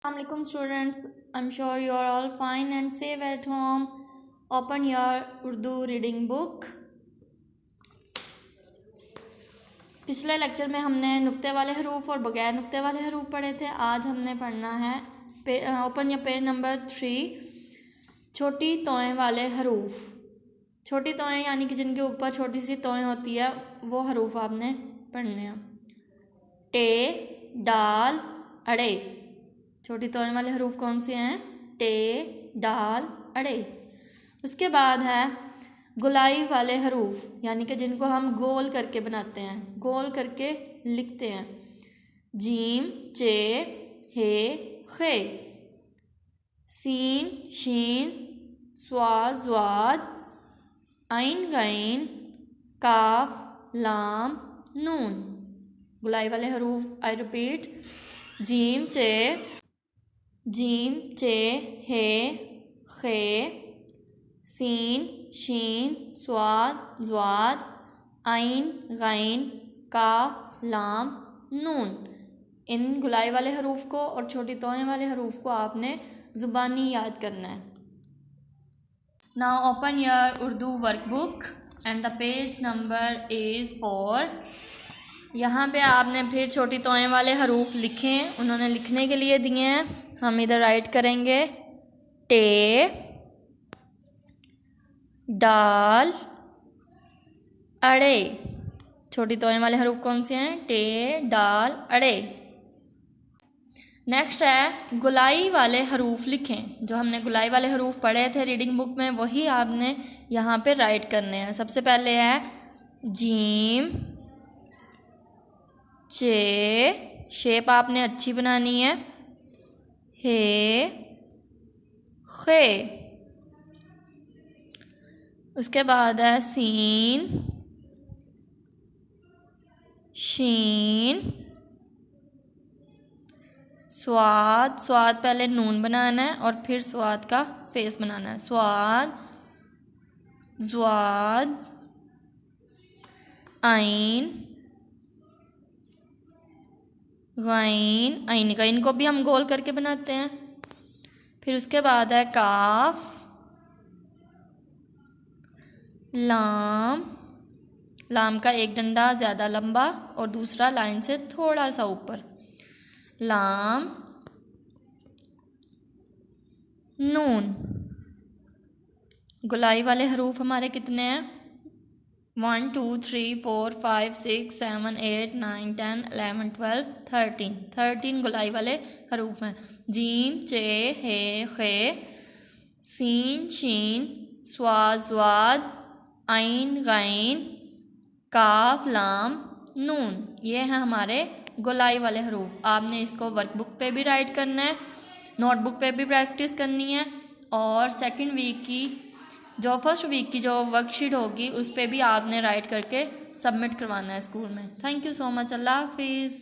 Assalamualaikum students, I'm sure you are all fine and safe at home. Open your Urdu reading book. पिछले lecture में हमने नुक्ते वाले हरूफ और बगैर नुक्ते वाले हरूफ पढ़े थे। आज हमने पढ़ना है ओपन या पेज नंबर 3 छोटी तोएं वाले हरूफ। छोटी तोएं यानी कि जिनके ऊपर छोटी सी तोएं होती है वो हरूफ आपने पढ़ने हैं। टे, डाल, अड़े। छोटी तोएं वाले हरूफ कौन से हैं? टे, डाल, अड़े। उसके बाद है गुलाई वाले हरूफ यानी कि जिनको हम गोल करके बनाते हैं, गोल करके लिखते हैं। जीम, चे, हे, खे। सीन, शीन, स्वाद, ज़्वाद, आइन, गैन, काफ, लाम, नून। गुलाई वाले हरूफ आई रिपीट, जीम, चे, हे, खे, सीन, शीन, स्वाद, ज़्वाद, आइन, गैन, काफ, लाम, नून। इन गुलाई वाले हरूफ को और छोटी तोएं वाले हरूफ को आपने ज़ुबानी याद करना है। Now open your Urdu workbook and the page number is 4। यहाँ पे आपने फिर छोटी तोएं वाले हरूफ लिखे, उन्होंने लिखने के लिए दिए हैं। हम इधर राइट करेंगे टे, डाल, अड़े। छोटी तोएं वाले हरूफ कौन से हैं? टे, डाल, अड़े। नेक्स्ट है गुलाई वाले हरूफ लिखें। जो हमने गुलाई वाले हरूफ पढ़े थे रीडिंग बुक में वही आपने यहाँ पे राइट करने हैं। सबसे पहले है जीम, चे, शेप आपने अच्छी बनानी है। हे, खे। उसके बाद है सीन, शीन, स्वाद। स्वाद पहले नून बनाना है और फिर स्वाद का फेस बनाना है। स्वाद, ज़्वाद, आइन, गैन। आइन का इनको भी हम गोल करके बनाते हैं। फिर उसके बाद है काफ, लाम। लाम का एक डंडा ज़्यादा लंबा और दूसरा लाइन से थोड़ा सा ऊपर। लाम, नून। गुलाई वाले हरूफ हमारे कितने हैं? 1 2 3 4 5 6 7 8 9 10 11 12 13। 13 गुलाई वाले हरूफ हैं। जीम, चे, हे, खे, सीन, शीन, स्वाद, ज़्वाद, आइन, गैन, काफ, लाम, नून। ये हैं हमारे गुलाई वाले हरूफ। आपने इसको वर्कबुक पे भी राइट करना है, नोटबुक पे भी प्रैक्टिस करनी है और सेकंड वीक की जो फर्स्ट वीक की जो वर्कशीट होगी उस पे भी आपने राइट करके सबमिट करवाना है स्कूल में। Thank you so much. अल्लाह हाफिज़।